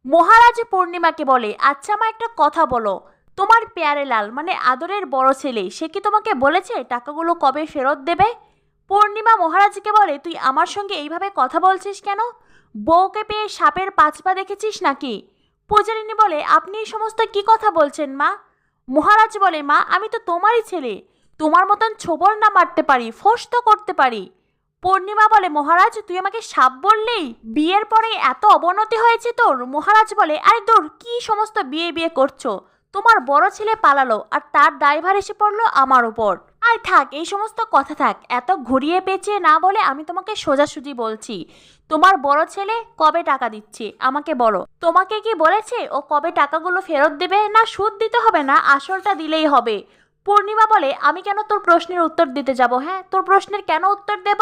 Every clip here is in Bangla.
মহারাজ পূর্ণিমাকে বলে, আচ্ছা মা একটা কথা বলো, তোমার পেয়ারে লাল মানে আদরের বড় ছেলে সে কি তোমাকে বলেছে টাকাগুলো কবে ফেরত দেবে? পূর্ণিমা মহারাজকে বলে, তুই আমার সঙ্গে এইভাবে কথা বলছিস কেন? বউকে পেয়ে সাপের পাঁচ পা দেখেছিস নাকি? পূজারিনী বলে, আপনি এই সমস্ত কি কথা বলছেন মা? মহারাজ বলে, মা আমি তো তোমারই ছেলে, তোমার মতন ছোবল না মারতে পারি, ফোঁস তো করতে পারি। পূর্ণিমা বলে, মহারাজ তুই আমাকে সাপ বললেই? বিয়ের পরে এত অবনতি হয়েছে তোর? মহারাজ বলে, আরে দূর, কি সমস্ত বিয়ে বিয়ে করছো? তোমার বড় ছেলে পালালো আর তার দায়ভার এসে পড়লো আমার উপর। আর থাক, এই সমস্ত কথা থাক, এত ঘুরিয়ে পেঁচিয়ে না বলে আমি তোমাকে সোজাসুজি বলছি, তোমার বড় ছেলে কবে টাকা দিচ্ছে আমাকে বলো। তোমাকে কি বলেছে ও কবে টাকাগুলো ফেরত দেবে? না সুদ দিতে হবে না, আসলটা দিলেই হবে। পূর্ণিমা বলে, আমি কেন তোর প্রশ্নের উত্তর দিতে যাব? হ্যাঁ, তোর প্রশ্নের কেন উত্তর দেব?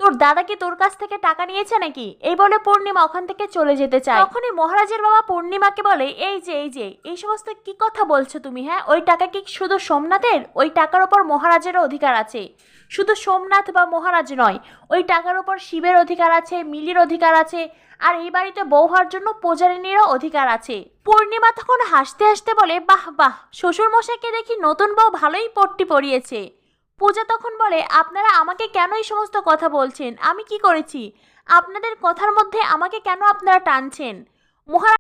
তোর দাদা কি তোর কাছ থেকে টাকা নিয়েছে নাকি? এই বলে পূর্ণিমা ওখান থেকে চলে যেতে চায়। তখনই মহারাজের বাবা পূর্ণিমাকে বলে, এই সমস্ত কি কথা বলছো তুমি? হ্যাঁ, ওই টাকা কি শুধু সোমনাথের? ওই টাকার ওপর মহারাজেরও অধিকার আছে। শুধু সোমনাথ বা মহারাজ নয়, ওই টাকার ওপর শিবের অধিকার আছে, মিলির অধিকার আছে, আর এই বাড়িতে বউ হওয়ার জন্য পূজারিনীরও অধিকার আছে। পূর্ণিমা তখন হাসতে হাসতে বলে, বাহ বাহ, শ্বশুর মশাইকে দেখি নতুন বউ ভালোই পট্টি পরিয়েছে। পূজা তখন বলে, আপনারা আমাকে কেন এই সমস্ত কথা বলছেন? আমি কি করেছি? আপনাদের কথার মধ্যে আমাকে কেন আপনারা টানছেন? মহারাজ